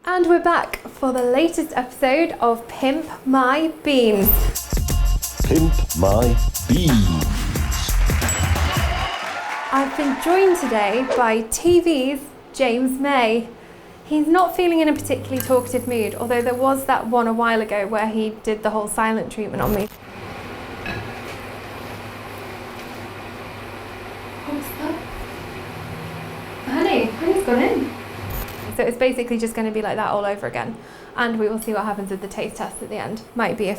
And we're back for the latest episode of Pimp My Beans. Pimp My Beans. I've been joined today by TV's James May. He's not feeling in a particularly talkative mood, although there was that one a while ago where he did the whole silent treatment on me. What's that? Honey's gone in. So it's basically just going to be like that all over again, and we will see what happens with the taste test at the end. Might be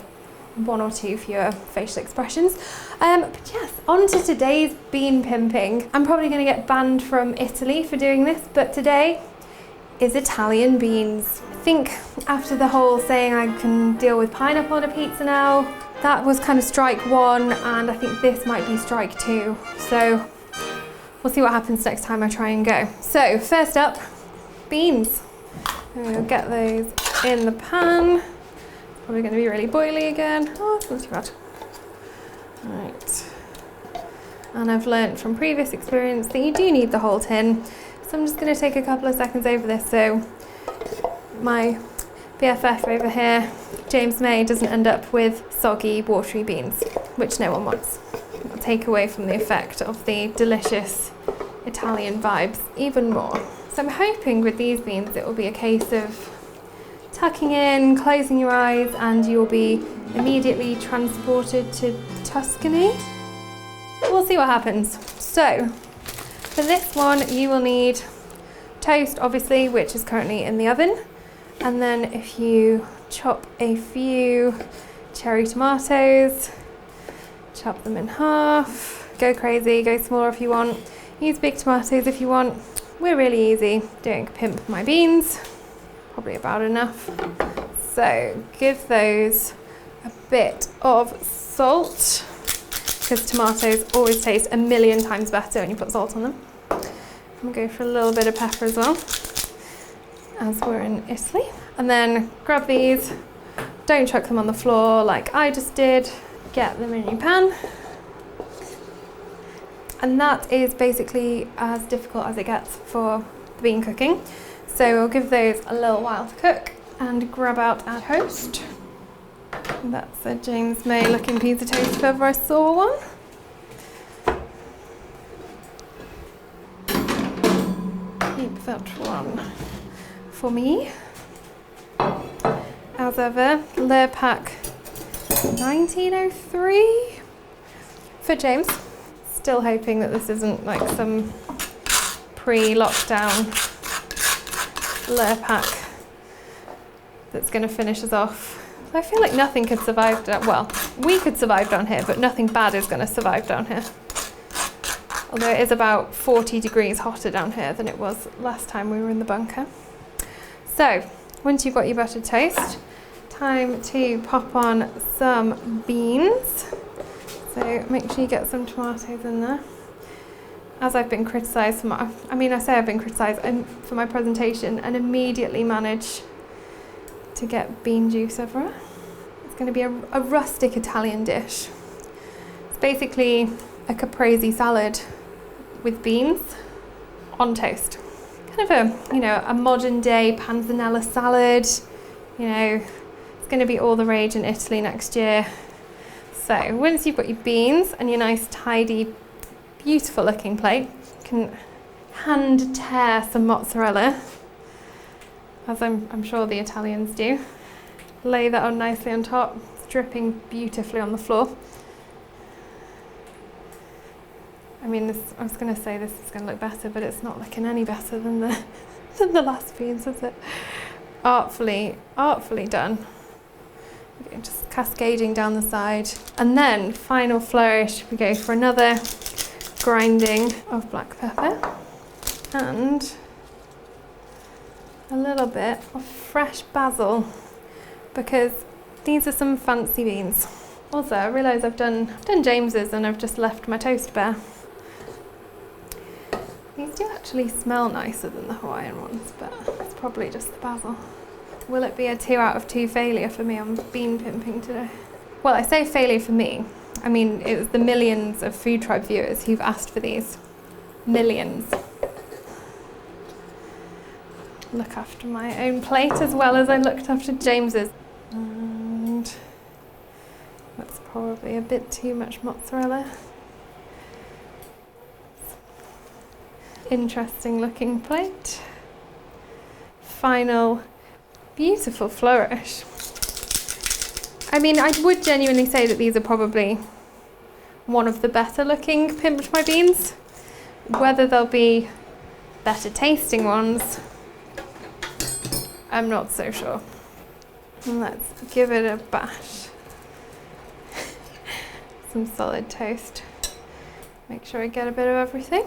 one or two fewer facial expressions. But yes, on to today's bean pimping. I'm probably going to get banned from Italy for doing this, but today is Italian beans. I think after the whole saying I can deal with pineapple on a pizza now, that was kind of strike one, and I think this might be strike two. So we'll see what happens next time I try and go. So first up, beans. We'll get those in the pan. It's probably going to be really boily again. Oh, it's not too bad. Right. And I've learnt from previous experience that you do need the whole tin. So I'm just going to take a couple of seconds over this so my BFF over here, James May, doesn't end up with soggy, watery beans, which no one wants. It'll take away from the effect of the delicious Italian vibes even more. So I'm hoping with these beans it will be a case of tucking in, closing your eyes, and you'll be immediately transported to Tuscany. We'll see what happens. So for this one you will need toast, obviously, which is currently in the oven, and then if you chop a few cherry tomatoes, chop them in half, go crazy, go smaller if you want, use big tomatoes if you want. We're really easy doing Pimp My Beans, probably about enough. So give those a bit of salt, because tomatoes always taste a million times better when you put salt on them. I'm gonna go for a little bit of pepper as well, as we're in Italy. And then grab these, don't chuck them on the floor like I just did, get them in your pan. And that is basically as difficult as it gets for the bean cooking. So we'll give those a little while to cook and grab out our toast. That's a James May looking piece of toast if ever I saw one. Keep that one for me. As ever, layer pack 1903 for James. Still hoping that this isn't like some pre-lockdown layer pack that's going to finish us off. I feel like nothing could survive well, we could survive down here, but nothing bad is going to survive down here. Although it is about 40 degrees hotter down here than it was last time we were in the bunker. So once you've got your buttered toast, time to pop on some beans. So make sure you get some tomatoes in there. As I've been criticised for I've been criticised for my presentation and immediately manage to get bean juice everywhere. It's going to be a rustic Italian dish. It's basically a caprese salad with beans on toast. Kind of a modern day panzanella salad. It's going to be all the rage in Italy next year. So once you've got your beans and your nice, tidy, beautiful looking plate, you can hand tear some mozzarella, as I'm sure the Italians do. Lay that on nicely on top. It's dripping beautifully on the floor. I was going to say this is going to look better, but it's not looking any better than the last beans, is it? Artfully done. Okay, just cascading down the side. And then, final flourish, we go for another grinding of black pepper and a little bit of fresh basil, because these are some fancy beans. Also, I realise I've done James's and I've just left my toast bare. These do actually smell nicer than the Hawaiian ones, but it's probably just the basil. Will it be a 2 out of 2 failure for me on bean pimping today? Well, I say failure for me. I mean, it was the millions of FoodTribe viewers who've asked for these. Millions. look after my own plate as well as I looked after James's. And that's probably a bit too much mozzarella. Interesting looking plate. Final beautiful flourish. I mean, I would genuinely say that these are probably one of the better looking Pimp My Beans. Whether they'll be better tasting ones, I'm not so sure. Let's give it a bash. Some solid toast. Make sure I get a bit of everything.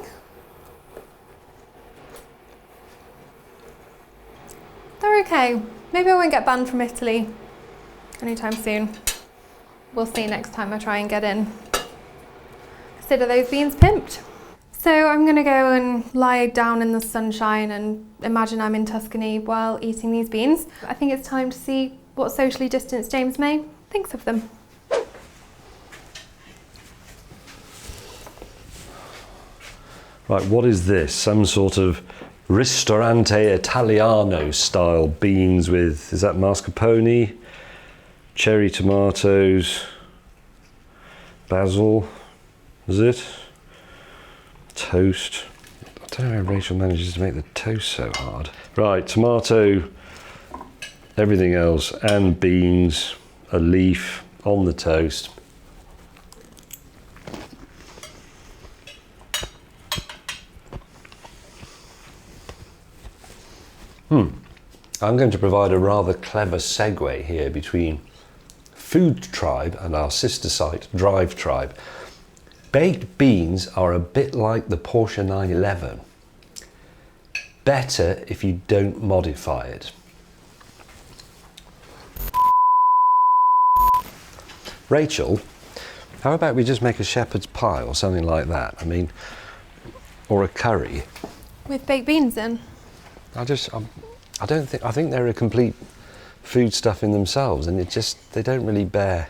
They're okay. Maybe I won't get banned from Italy anytime soon. We'll see next time I try and get in. Consider those beans pimped. So I'm gonna go and lie down in the sunshine and imagine I'm in Tuscany while eating these beans. I think it's time to see what socially distanced James May thinks of them. Right, what is this? Some sort of Ristorante Italiano style beans with, is that mascarpone, cherry tomatoes, basil, is it? Toast. I don't know how Rachel manages to make the toast so hard. Right, tomato, everything else, and beans, a leaf on the toast. I'm going to provide a rather clever segue here between FoodTribe and our sister site, DriveTribe. Baked beans are a bit like the Porsche 911. Better if you don't modify it. Rachel, how about we just make a shepherd's pie or something like that? I mean, or a curry. With baked beans in? I think they're a complete foodstuff in themselves, and they don't really bear.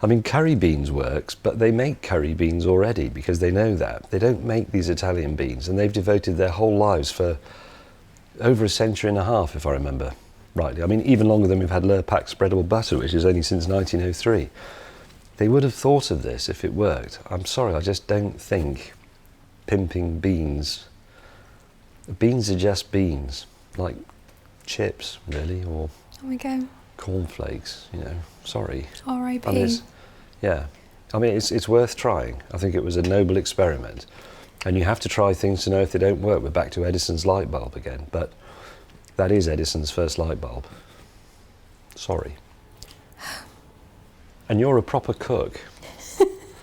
I mean, curry beans works, but they make curry beans already because they know that. They don't make these Italian beans, and they've devoted their whole lives for over a century and a half, if I remember rightly. I mean, even longer than we've had Lurpak spreadable butter, which is only since 1903. They would have thought of this if it worked. I'm sorry, I just don't think pimping beans. Beans are just beans, like chips, really, or There we go. cornflakes, you know, sorry. R.I.P. I mean, it's worth trying. I think it was a noble experiment. And you have to try things to know if they don't work. We're back to Edison's light bulb again, but that is Edison's first light bulb. Sorry. And you're a proper cook.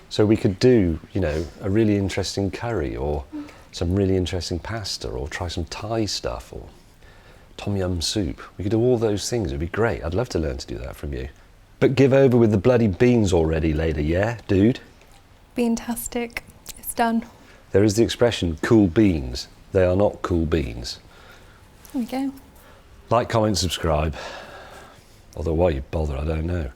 So we could do, you know, a really interesting curry or some really interesting pasta or try some Thai stuff or tom yum soup. We could do all those things. It'd be great. I'd love to learn to do that from you. But give over with the bloody beans already later, yeah, dude? Beantastic. It's done. There is the expression, cool beans. They are not cool beans. There we go. Like, comment, subscribe. Although why you bother, I don't know.